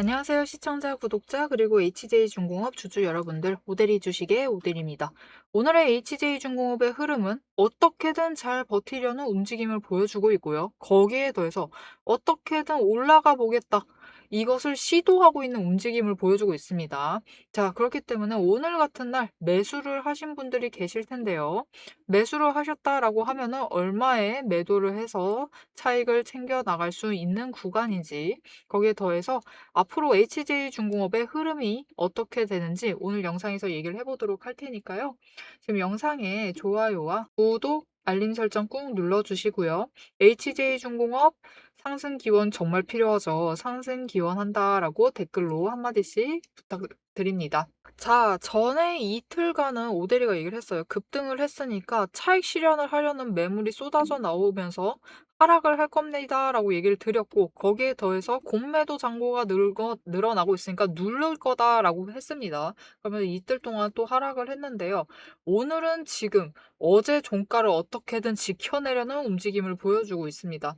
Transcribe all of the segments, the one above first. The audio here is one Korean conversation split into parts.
안녕하세요. 시청자, 구독자, 그리고 HJ중공업 주주 여러분들, 오대리 주식의 오대리입니다. 오늘의 HJ중공업의 흐름은 어떻게든 잘 버티려는 움직임을 보여주고 있고요. 거기에 더해서 어떻게든 올라가 보겠다. 이것을 시도하고 있는 움직임을 보여주고 있습니다. 자, 그렇기 때문에 오늘 같은 날 매수를 하신 분들이 계실 텐데요. 매수를 하셨다라고 하면은 얼마에 매도를 해서 차익을 챙겨 나갈 수 있는 구간인지, 거기에 더해서 앞으로 HJ중공업의 흐름이 어떻게 되는지 오늘 영상에서 얘기를 해보도록 할 테니까요. 지금 영상에 좋아요와 구독, 알림 설정 꾹 눌러주시고요. HJ중공업 상승 기원 정말 필요하죠. 상승 기원한다라고 댓글로 한마디씩 부탁드립니다. 자, 전에 이틀간은 오대리가 얘기를 했어요. 급등을 했으니까 차익 실현을 하려는 매물이 쏟아져 나오면서 하락을 할 겁니다라고 얘기를 드렸고, 거기에 더해서 공매도 잔고가 늘어나고 있으니까 누를 거다라고 했습니다. 그러면 이틀 동안 또 하락을 했는데요. 오늘은 지금 어제 종가를 어떻게든 지켜내려는 움직임을 보여주고 있습니다.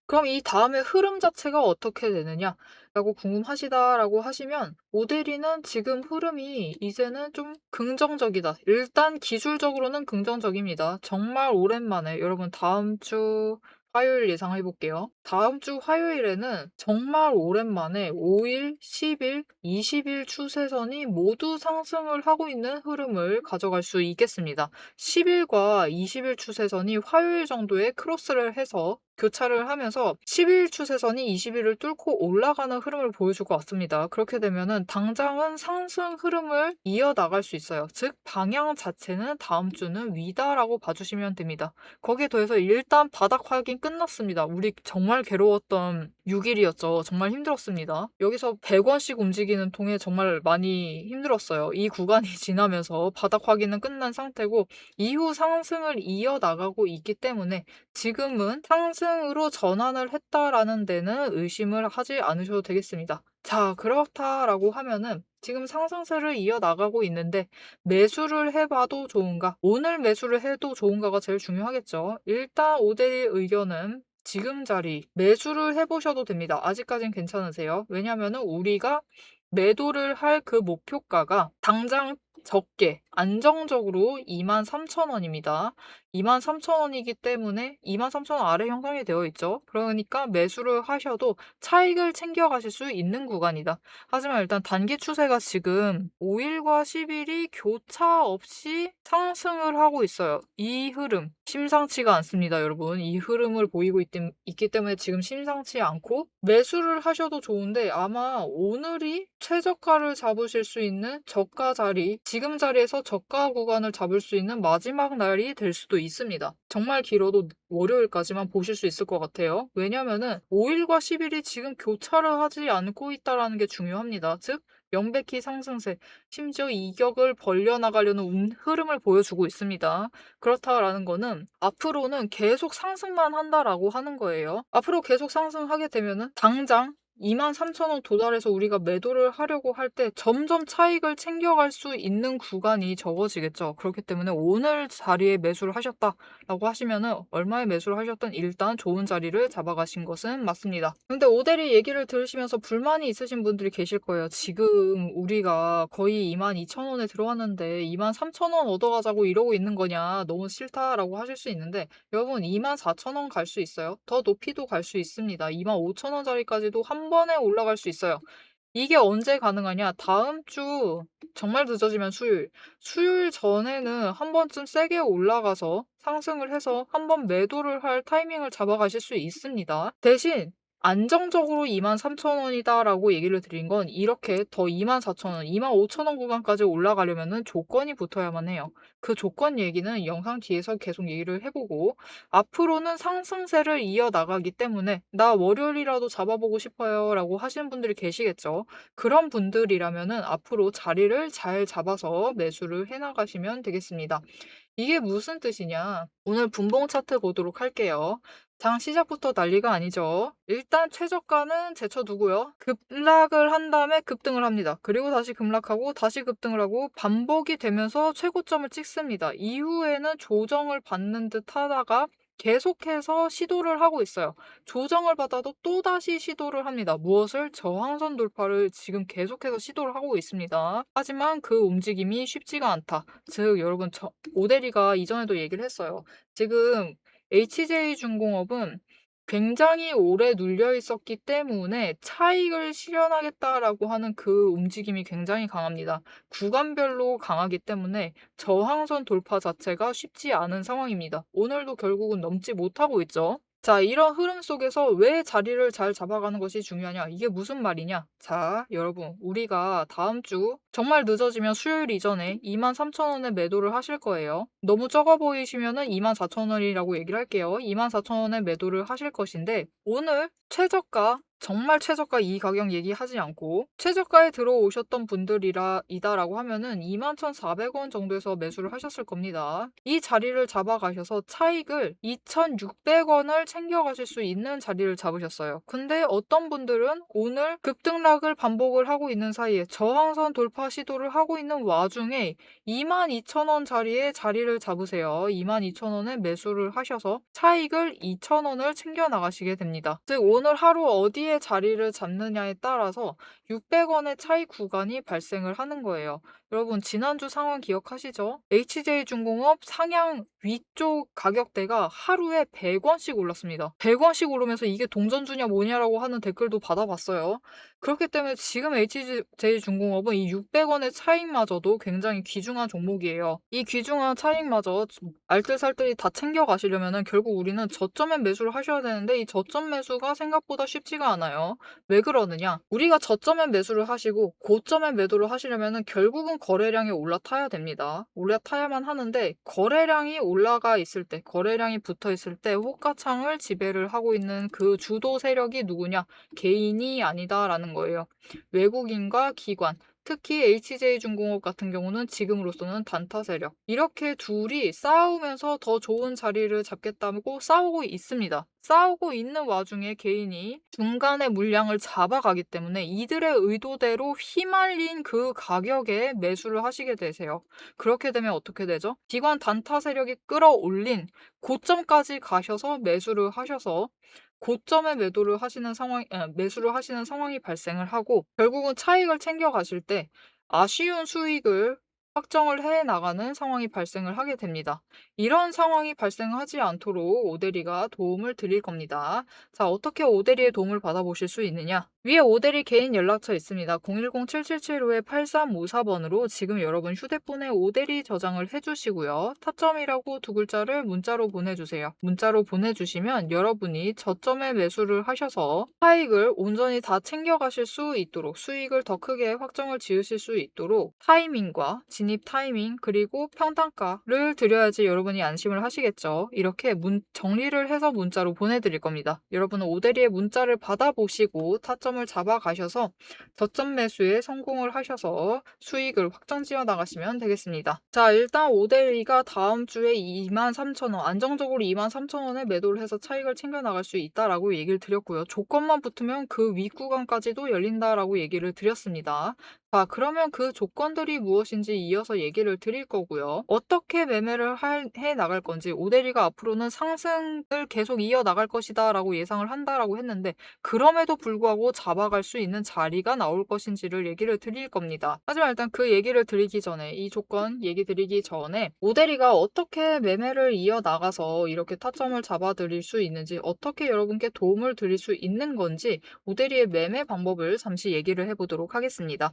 그럼 이 다음에 흐름 자체가 어떻게 되느냐라고 궁금하시다라고 하시면, 오데리는 지금 흐름이 이제는 좀 긍정적이다. 일단 기술적으로는 긍정적입니다. 정말 오랜만에 여러분, 다음 주 화요일 예상해 볼게요. 다음 주 화요일에는 정말 오랜만에 5일, 10일, 20일 추세선이 모두 상승을 하고 있는 흐름을 가져갈 수 있겠습니다. 10일과 20일 추세선이 화요일 정도에 크로스를 해서 교차를 하면서 10일 추세선이 20일을 뚫고 올라가는 흐름을 보여줄 것 같습니다. 그렇게 되면은 당장은 상승 흐름을 이어나갈 수 있어요. 즉 방향 자체는 다음 주는 위다라고 봐주시면 됩니다. 거기에 더해서 일단 바닥 확인 끝났습니다. 우리 정말 괴로웠던 6일이었죠. 정말 힘들었습니다. 여기서 100원씩 움직이는 통에 정말 많이 힘들었어요. 이 구간이 지나면서 바닥 확인은 끝난 상태고, 이후 상승을 이어나가고 있기 때문에 지금은 상승으로 전환을 했다라는 데는 의심을 하지 않으셔도 되겠습니다. 자, 그렇다라고 하면은 지금 상승세를 이어나가고 있는데 매수를 해봐도 좋은가? 오늘 매수를 해도 좋은가가 제일 중요하겠죠. 일단 오대의 의견은 지금 자리 매수를 해보셔도 됩니다. 아직까진 괜찮으세요. 왜냐면은 우리가 매도를 할 그 목표가가 당장 적게 안정적으로 23,000원입니다. 23,000원이기 때문에 23,000원 아래 형성이 되어 있죠. 그러니까 매수를 하셔도 차익을 챙겨가실 수 있는 구간이다. 하지만 일단 단기 추세가 지금 5일과 10일이 교차 없이 상승을 하고 있어요. 이 흐름 심상치가 않습니다, 여러분. 이 흐름을 보이고 있기 때문에 지금 심상치 않고 매수를 하셔도 좋은데, 아마 오늘이 최저가를 잡으실 수 있는 저가 자리, 지금 자리에서 저가 구간을 잡을 수 있는 마지막 날이 될 수도 있습니다. 정말 길어도 월요일까지만 보실 수 있을 것 같아요. 왜냐면은 5일과 10일이 지금 교차를 하지 않고 있다는 게 중요합니다. 즉 명백히 상승세, 심지어 이격을 벌려나가려는 흐름을 보여주고 있습니다. 그렇다라는 거는 앞으로는 계속 상승만 한다라고 하는 거예요. 앞으로 계속 상승하게 되면은 당장 23,000원 도달해서 우리가 매도를 하려고 할 때 점점 차익을 챙겨갈 수 있는 구간이 적어지겠죠. 그렇기 때문에 오늘 자리에 매수를 하셨다라고 하시면은 얼마에 매수를 하셨든 일단 좋은 자리를 잡아가신 것은 맞습니다. 근데 오대리 얘기를 들으시면서 불만이 있으신 분들이 계실 거예요. 지금 우리가 거의 22,000원에 들어왔는데 23,000원 얻어가자고 이러고 있는 거냐, 너무 싫다라고 하실 수 있는데, 여러분 24,000원 갈 수 있어요. 더 높이도 갈 수 있습니다. 25,000원짜리까지도 한 번에 올라갈 수 있어요. 이게 언제 가능하냐? 다음 주 정말 늦어지면 수요일. 수요일 전에는 한 번쯤 세게 올라가서 상승을 해서 한 번 매도를 할 타이밍을 잡아가실 수 있습니다. 대신 안정적으로 23,000원이다라고 얘기를 드린 건, 이렇게 더 24,000원, 25,000원 구간까지 올라가려면은 조건이 붙어야만 해요. 그 조건 얘기는 영상 뒤에서 계속 얘기를 해보고, 앞으로는 상승세를 이어나가기 때문에 나 월요일이라도 잡아보고 싶어요 라고 하시는 분들이 계시겠죠. 그런 분들이라면은 앞으로 자리를 잘 잡아서 매수를 해나가시면 되겠습니다. 이게 무슨 뜻이냐? 오늘 분봉 차트 보도록 할게요. 장 시작부터 난리가 아니죠. 일단 최저가는 제쳐두고요. 급락을 한 다음에 급등을 합니다. 그리고 다시 급락하고 다시 급등을 하고 반복이 되면서 최고점을 찍습니다. 이후에는 조정을 받는 듯 하다가 계속해서 시도를 하고 있어요. 조정을 받아도 또다시 시도를 합니다. 무엇을? 저항선 돌파를 지금 계속해서 시도를 하고 있습니다. 하지만 그 움직임이 쉽지가 않다. 즉 여러분 오대리가 이전에도 얘기를 했어요. 지금 HJ중공업은 굉장히 오래 눌려 있었기 때문에 차익을 실현하겠다라고 하는 그 움직임이 굉장히 강합니다. 구간별로 강하기 때문에 저항선 돌파 자체가 쉽지 않은 상황입니다. 오늘도 결국은 넘지 못하고 있죠. 자, 이런 흐름 속에서 왜 자리를 잘 잡아가는 것이 중요하냐? 이게 무슨 말이냐? 자, 여러분, 우리가 다음 주 정말 늦어지면 수요일 이전에 23,000원에 매도를 하실 거예요. 너무 적어 보이시면은 24,000원이라고 얘기를 할게요. 24,000원에 매도를 하실 것인데 오늘 최저가 정말 최저가 이 가격 얘기하지 않고 최저가에 들어오셨던 분들이다라고 하면은 21,400원 정도에서 매수를 하셨을 겁니다. 이 자리를 잡아가셔서 차익을 2,600원을 챙겨가실 수 있는 자리를 잡으셨어요. 근데 어떤 분들은 오늘 급등락을 반복을 하고 있는 사이에 저항선 돌파 시도를 하고 있는 와중에 22,000원 자리에 자리를 잡으세요. 22,000원에 매수를 하셔서 차익을 2,000원을 챙겨 나가시게 됩니다. 즉 오늘 하루 어디에 자리를 잡느냐에 따라서 600원의 차익 구간이 발생을 하는 거예요. 여러분 지난주 상황 기억하시죠? HJ중공업 상향 위쪽 가격대가 하루에 100원씩 올랐습니다. 100원씩 오르면서 이게 동전주냐 뭐냐라고 하는 댓글도 받아봤어요. 그렇기 때문에 지금 HJ중공업은 이 600원의 차익마저도 굉장히 귀중한 종목이에요. 이 귀중한 차익마저 알뜰살뜰히 다 챙겨가시려면 결국 우리는 저점에 매수를 하셔야 되는데 이 저점 매수가 생각보다 쉽지가 않아요. 왜 그러느냐? 우리가 저점에 매수를 하시고 고점에 매도를 하시려면 결국은 거래량이 올라타야 됩니다. 올라타야만 하는데 거래량이 올라가 있을 때, 거래량이 붙어 있을 때 호가창을 지배를 하고 있는 그 주도 세력이 누구냐? 개인이 아니다라는 거예요. 외국인과 기관, 특히 HJ중공업 같은 경우는 지금으로서는 단타 세력. 이렇게 둘이 싸우면서 더 좋은 자리를 잡겠다고 싸우고 있습니다. 싸우고 있는 와중에 개인이 중간에 물량을 잡아가기 때문에 이들의 의도대로 휘말린 그 가격에 매수를 하시게 되세요. 그렇게 되면 어떻게 되죠? 기관 단타 세력이 끌어올린 고점까지 가셔서 매수를 하셔서 고점에 매수를 하시는 상황이 발생을 하고 결국은 차익을 챙겨 가실 때 아쉬운 수익을 확정을 해 나가는 상황이 발생을 하게 됩니다. 이런 상황이 발생하지 않도록 오대리가 도움을 드릴 겁니다. 자, 어떻게 오대리의 도움을 받아보실 수 있느냐? 위에 오대리 개인 연락처 있습니다. 010-7775-8354번으로 지금 여러분 휴대폰에 오대리 저장을 해주시고요. 타점이라고 두 글자를 문자로 보내주세요. 문자로 보내주시면 여러분이 저점에 매수를 하셔서 차익을 온전히 다 챙겨가실 수 있도록 수익을 더 크게 확정을 지으실 수 있도록 타이밍과 진입 타이밍 그리고 평단가를 드려야지 여러분이 안심을 하시겠죠. 이렇게 정리를 해서 문자로 보내드릴 겁니다. 여러분은 오대리의 문자를 받아보시고 타점을 잡아가셔서 저점 매수에 성공을 하셔서 수익을 확정 지어 나가시면 되겠습니다. 자, 일단 오대리가 다음 주에 23,000원 안정적으로 23,000원에 매도를 해서 차익을 챙겨 나갈 수 있다라고 얘기를 드렸고요. 조건만 붙으면 그 윗구간까지도 열린다라고 얘기를 드렸습니다. 자, 그러면 그 조건들이 무엇인지 이어서 얘기를 드릴 거고요. 어떻게 매매를 해 나갈 건지 오대리가 앞으로는 상승을 계속 이어 나갈 것이다 라고 예상을 한다라고 했는데 그럼에도 불구하고 잡아갈 수 있는 자리가 나올 것인지를 얘기를 드릴 겁니다. 하지만 일단 그 얘기를 드리기 전에 이 조건 얘기 드리기 전에 오대리가 어떻게 매매를 이어 나가서 이렇게 타점을 잡아 드릴 수 있는지 어떻게 여러분께 도움을 드릴 수 있는 건지 오대리의 매매 방법을 잠시 얘기를 해보도록 하겠습니다.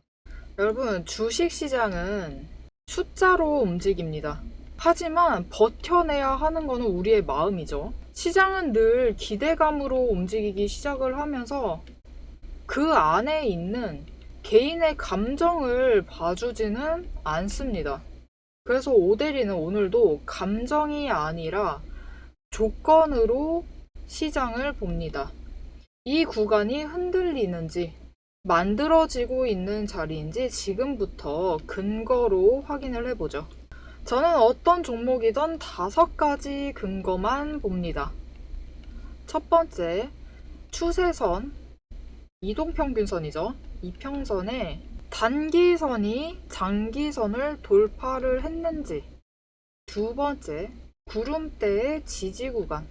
여러분, 주식시장은 숫자로 움직입니다. 하지만 버텨내야 하는 것은 우리의 마음이죠. 시장은 늘 기대감으로 움직이기 시작을 하면서 그 안에 있는 개인의 감정을 봐주지는 않습니다. 그래서 오대리는 오늘도 감정이 아니라 조건으로 시장을 봅니다. 이 구간이 흔들리는지 만들어지고 있는 자리인지 지금부터 근거로 확인을 해보죠. 저는 어떤 종목이든 5가지 근거만 봅니다. 첫 번째, 추세선, 이동평균선이죠. 이평선에 단기선이 장기선을 돌파를 했는지. 두 번째, 구름대의 지지구간.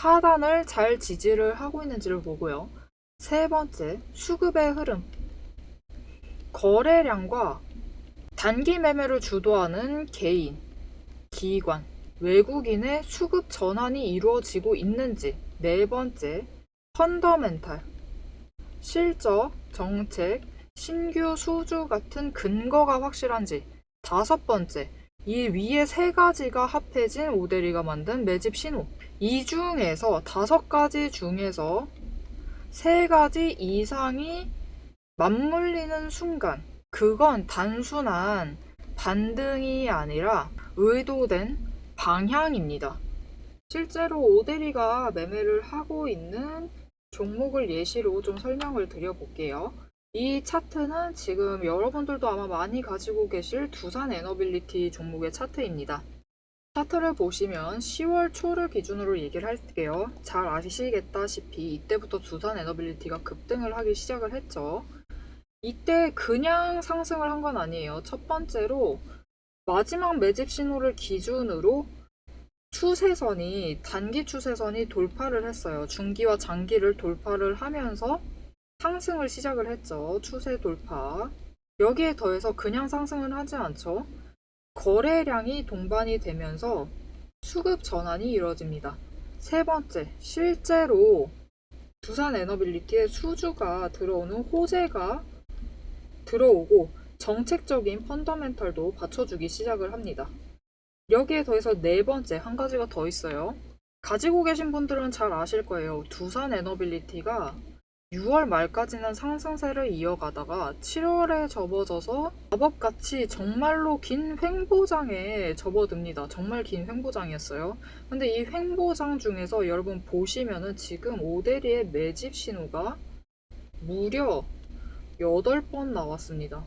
하단을 잘 지지를 하고 있는지를 보고요. 세 번째, 수급의 흐름. 거래량과 단기 매매를 주도하는 개인, 기관, 외국인의 수급 전환이 이루어지고 있는지. 네 번째, 펀더멘탈. 실적, 정책, 신규 수주 같은 근거가 확실한지. 다섯 번째, 이 위에 세 가지가 합해진 오데리가 만든 매집 신호. 이 중에서 다섯 가지 중에서 세 가지 이상이 맞물리는 순간, 그건 단순한 반등이 아니라 의도된 방향입니다. 실제로 오데리가 매매를 하고 있는 종목을 예시로 좀 설명을 드려볼게요. 이 차트는 지금 여러분들도 아마 많이 가지고 계실 두산 에너빌리티 종목의 차트입니다. 차트를 보시면 10월 초를 기준으로 얘기를 할게요. 잘 아시겠다시피 이때부터 두산 에너빌리티가 급등을 하기 시작을 했죠. 이때 그냥 상승을 한 건 아니에요. 첫 번째로 마지막 매집 신호를 기준으로 추세선이, 단기 추세선이 돌파를 했어요. 중기와 장기를 돌파를 하면서 상승을 시작을 했죠. 추세 돌파. 여기에 더해서 그냥 상승을 하지 않죠. 거래량이 동반이 되면서 수급 전환이 이루어집니다. 세 번째, 실제로 두산 에너빌리티에 수주가 들어오는 호재가 들어오고 정책적인 펀더멘털도 받쳐주기 시작을 합니다. 여기에 더해서 네 번째, 한 가지가 더 있어요. 가지고 계신 분들은 잘 아실 거예요. 두산 에너빌리티가 6월 말까지는 상승세를 이어가다가 7월에 접어져서 마법같이 정말로 긴 횡보장에 접어듭니다. 정말 긴 횡보장이었어요. 근데 이 횡보장 중에서 여러분 보시면은 지금 오데리의 매집 신호가 무려 8번 나왔습니다.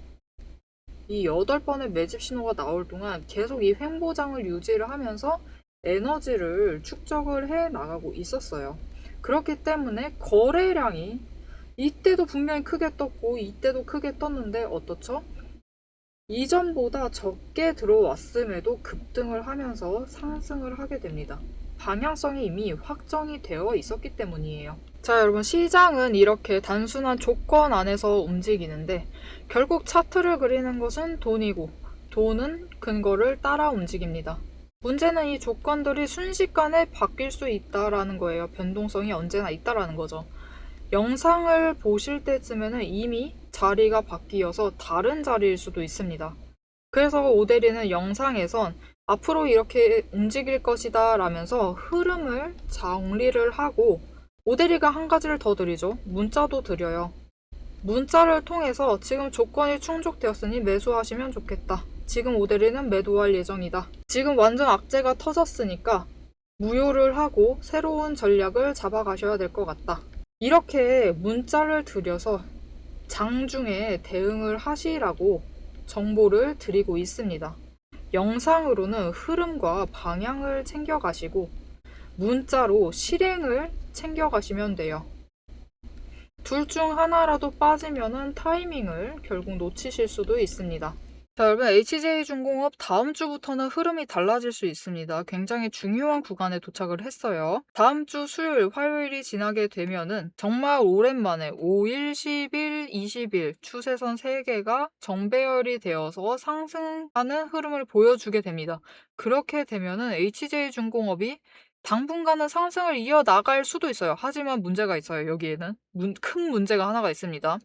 이 8번의 매집 신호가 나올 동안 계속 이 횡보장을 유지를 하면서 에너지를 축적을 해 나가고 있었어요. 그렇기 때문에 거래량이 이때도 분명히 크게 떴고 이때도 크게 떴는데 어떻죠? 이전보다 적게 들어왔음에도 급등을 하면서 상승을 하게 됩니다. 방향성이 이미 확정이 되어 있었기 때문이에요. 자, 여러분, 시장은 이렇게 단순한 조건 안에서 움직이는데 결국 차트를 그리는 것은 돈이고 돈은 근거를 따라 움직입니다. 문제는 이 조건들이 순식간에 바뀔 수 있다라는 거예요. 변동성이 언제나 있다라는 거죠. 영상을 보실 때쯤에는 이미 자리가 바뀌어서 다른 자리일 수도 있습니다. 그래서 오데리는 영상에선 앞으로 이렇게 움직일 것이다 라면서 흐름을 정리를 하고 오데리가 한 가지를 더 드리죠. 문자도 드려요. 문자를 통해서 지금 조건이 충족되었으니 매수하시면 좋겠다. 지금 오데리는 매도할 예정이다. 지금 완전 악재가 터졌으니까 무효를 하고 새로운 전략을 잡아가셔야 될 것 같다. 이렇게 문자를 드려서 장중에 대응을 하시라고 정보를 드리고 있습니다. 영상으로는 흐름과 방향을 챙겨가시고 문자로 실행을 챙겨가시면 돼요. 둘 중 하나라도 빠지면은 타이밍을 결국 놓치실 수도 있습니다. 자, 여러분, HJ중공업 다음 주부터는 흐름이 달라질 수 있습니다. 굉장히 중요한 구간에 도착을 했어요. 다음 주 수요일, 화요일이 지나게 되면은 정말 오랜만에 5일, 10일, 20일 추세선 3개가 정배열이 되어서 상승하는 흐름을 보여주게 됩니다. 그렇게 되면은 HJ중공업이 당분간은 상승을 이어나갈 수도 있어요. 하지만 문제가 있어요. 여기에는 큰 문제가 하나가 있습니다.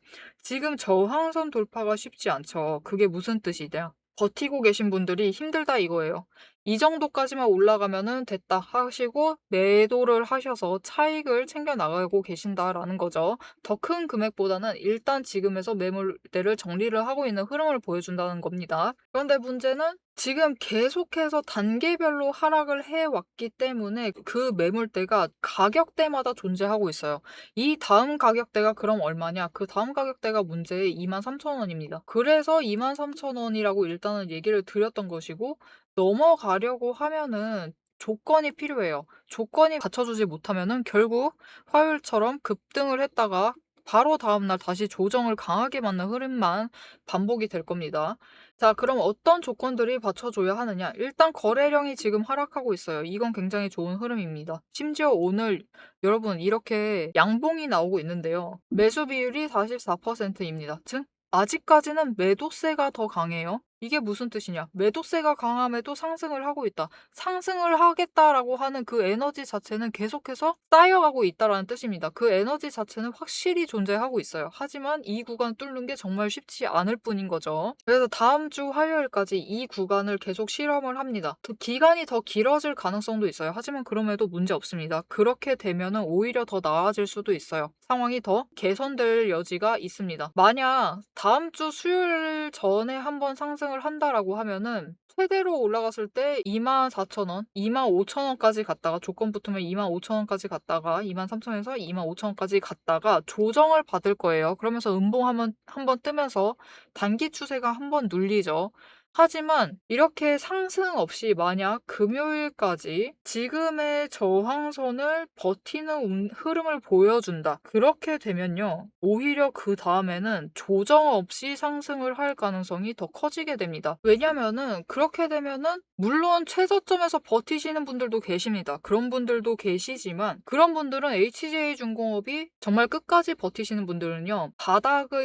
지금 저항선 돌파가 쉽지 않죠. 그게 무슨 뜻이냐? 버티고 계신 분들이 힘들다 이거예요. 이 정도까지만 올라가면은 됐다 하시고 매도를 하셔서 차익을 챙겨 나가고 계신다라는 거죠. 더 큰 금액보다는 일단 지금에서 매물대를 정리를 하고 있는 흐름을 보여준다는 겁니다. 그런데 문제는 지금 계속해서 단계별로 하락을 해왔기 때문에 그 매물대가 가격대마다 존재하고 있어요. 이 다음 가격대가 그럼 얼마냐? 그 다음 가격대가 문제의 23,000원입니다. 그래서 23,000원이라고 일단은 얘기를 드렸던 것이고 넘어가려고 하면은 조건이 필요해요. 조건이 갖춰주지 못하면은 결국 화요일처럼 급등을 했다가 바로 다음날 다시 조정을 강하게 맞는 흐름만 반복이 될 겁니다. 자, 그럼 어떤 조건들이 받쳐줘야 하느냐? 일단 거래량이 지금 하락하고 있어요. 이건 굉장히 좋은 흐름입니다. 심지어 오늘 여러분 이렇게 양봉이 나오고 있는데요. 매수 비율이 44%입니다. 즉 아직까지는 매도세가 더 강해요. 이게 무슨 뜻이냐? 매도세가 강함에도 상승을 하고 있다. 상승을 하겠다라고 하는 그 에너지 자체는 계속해서 쌓여가고 있다라는 뜻입니다. 그 에너지 자체는 확실히 존재하고 있어요. 하지만 이 구간 뚫는 게 정말 쉽지 않을 뿐인 거죠. 그래서 다음 주 화요일까지 이 구간을 계속 실험을 합니다. 기간이 더 길어질 가능성도 있어요. 하지만 그럼에도 문제 없습니다. 그렇게 되면은 오히려 더 나아질 수도 있어요. 상황이 더 개선될 여지가 있습니다. 만약 다음 주 수요일 전에 한번 상승을 한다라고 하면은 최대로 올라갔을 때 24,000원, 25,000원까지 갔다가 조건 붙으면 25,000원까지 갔다가 23,000원에서 25,000원까지 갔다가 조정을 받을 거예요. 그러면서 음봉 한번 뜨면서 단기 추세가 한번 눌리죠. 하지만 이렇게 상승 없이 만약 금요일까지 지금의 저항선을 버티는 흐름을 보여준다. 그렇게 되면요. 오히려 그 다음에는 조정 없이 상승을 할 가능성이 더 커지게 됩니다. 왜냐면은 그렇게 되면은 물론 최저점에서 버티시는 분들도 계십니다. 그런 분들도 계시지만 그런 분들은 HJ중공업이 정말 끝까지 버티시는 분들은요.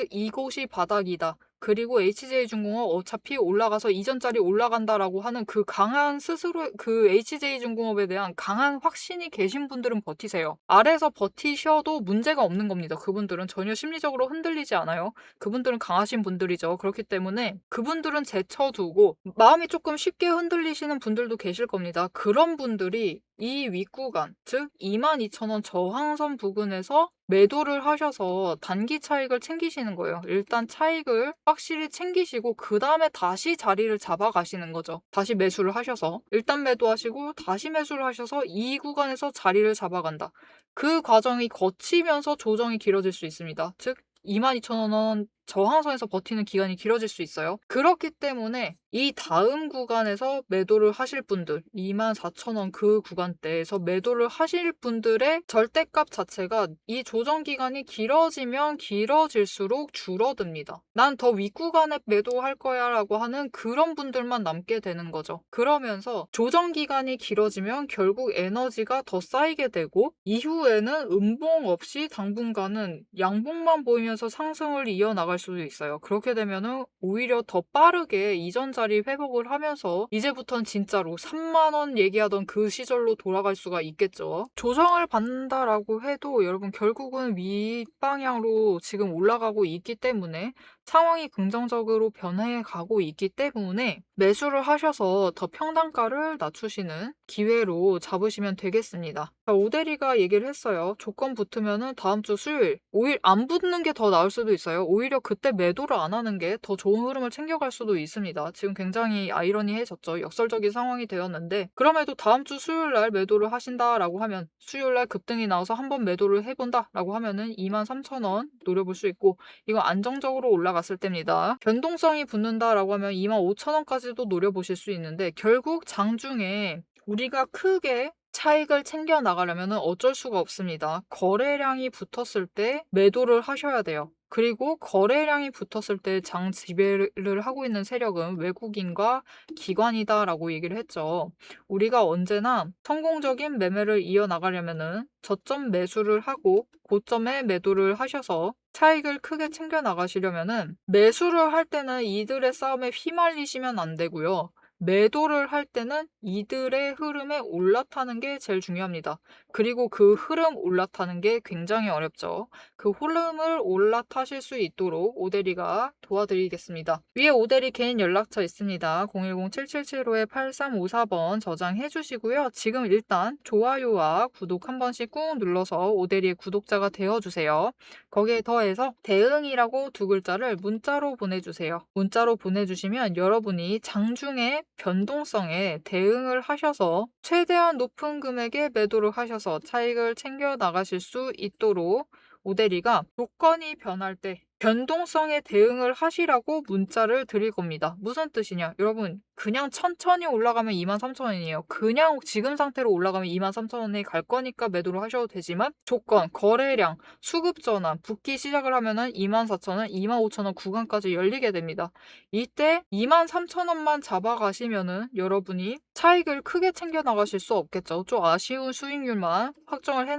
이곳이 바닥이다. 그리고 HJ중공업 어차피 올라가서 이전짜리 올라간다라고 하는 그 강한 스스로 그 HJ중공업에 대한 강한 확신이 계신 분들은 버티세요. 아래에서 버티셔도 문제가 없는 겁니다. 그분들은 전혀 심리적으로 흔들리지 않아요. 그분들은 강하신 분들이죠. 그렇기 때문에 그분들은 제쳐두고 마음이 조금 쉽게 흔들리시는 분들도 계실 겁니다. 그런 분들이 이 윗구간, 즉 22,000원 저항선 부근에서 매도를 하셔서 단기 차익을 챙기시는 거예요. 일단 차익을 확실히 챙기시고 그 다음에 다시 자리를 잡아가시는 거죠. 다시 매수를 하셔서 일단 매도하시고 다시 매수를 하셔서 이 구간에서 자리를 잡아간다. 그 과정이 거치면서 조정이 길어질 수 있습니다. 즉 22,000원 저항선에서 버티는 기간이 길어질 수 있어요. 그렇기 때문에 이 다음 구간에서 매도를 하실 분들 24,000원 그 구간대에서 매도를 하실 분들의 절대값 자체가 이 조정 기간이 길어지면 길어질수록 줄어듭니다. 난 더 윗구간에 매도할 거야 라고 하는 그런 분들만 남게 되는 거죠. 그러면서 조정 기간이 길어지면 결국 에너지가 더 쌓이게 되고 이후에는 음봉 없이 당분간은 양봉만 보이면서 상승을 이어나갈 수도 있어요. 그렇게 되면은 오히려 더 빠르게 이전 자리 회복을 하면서 이제부터는 진짜로 3만 원 얘기하던 그 시절로 돌아갈 수가 있겠죠. 조정을 받는다라고 해도 여러분 결국은 윗방향으로 지금 올라가고 있기 때문에 상황이 긍정적으로 변해가고 있기 때문에 매수를 하셔서 더 평단가를 낮추시는 기회로 잡으시면 되겠습니다. 오대리가 얘기를 했어요. 조건 붙으면은 다음 주 수요일, 5일 안 붙는 게 더 나을 수도 있어요. 오히려 그때 매도를 안 하는 게 더 좋은 흐름을 챙겨갈 수도 있습니다. 지금 굉장히 아이러니해졌죠. 역설적인 상황이 되었는데 그럼에도 다음 주 수요일 날 매도를 하신다라고 하면 수요일 날 급등이 나와서 한번 매도를 해본다라고 하면은 23,000원 노려볼 수 있고 이거 안정적으로 올라갔을 때입니다. 변동성이 붙는다라고 하면 25,000원까지도 노려보실 수 있는데 결국 장중에 우리가 크게 차익을 챙겨 나가려면 어쩔 수가 없습니다. 거래량이 붙었을 때 매도를 하셔야 돼요. 그리고 거래량이 붙었을 때 장 지배를 하고 있는 세력은 외국인과 기관이다라고 얘기를 했죠. 우리가 언제나 성공적인 매매를 이어나가려면은 저점 매수를 하고 고점에 매도를 하셔서 차익을 크게 챙겨 나가시려면은 매수를 할 때는 이들의 싸움에 휘말리시면 안 되고요. 매도를 할 때는 이들의 흐름에 올라타는 게 제일 중요합니다. 그리고 그 흐름 올라타는 게 굉장히 어렵죠. 그 흐름을 올라타실 수 있도록 오대리가 도와드리겠습니다. 위에 오대리 개인 연락처 있습니다. 010-7775-8354번 저장해 주시고요. 지금 일단 좋아요와 구독 한 번씩 꾹 눌러서 오대리의 구독자가 되어주세요. 거기에 더해서 대응이라고 두 글자를 문자로 보내주세요. 문자로 보내주시면 여러분이 장중에 변동성에 대응을 하셔서 최대한 높은 금액에 매도를 하셔서 차익을 챙겨 나가실 수 있도록 오대리가 조건이 변할 때 변동성에 대응을 하시라고 문자를 드릴 겁니다. 무슨 뜻이냐? 여러분, 그냥 천천히 올라가면 23,000원이에요. 그냥 지금 상태로 올라가면 23,000원에 갈 거니까 매도를 하셔도 되지만 조건, 거래량, 수급 전환, 붙기 시작을 하면은 24,000원, 25,000원 구간까지 열리게 됩니다. 이때 23,000원만 잡아가시면은 여러분이 차익을 크게 챙겨 나가실 수 없겠죠. 좀 아쉬운 수익률만 확정을 해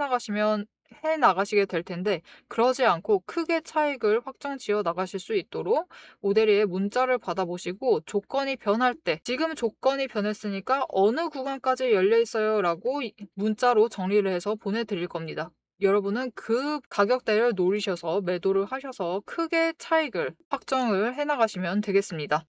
나가시게 될 텐데, 그러지 않고 크게 차익을 확정 지어 나가실 수 있도록 오대리의 문자를 받아보시고, 조건이 변할 때 지금 조건이 변했으니까 어느 구간까지 열려 있어요 라고 문자로 정리를 해서 보내드릴 겁니다. 여러분은 그 가격대를 노리셔서 매도를 하셔서 크게 차익을 확정을 해 나가시면 되겠습니다.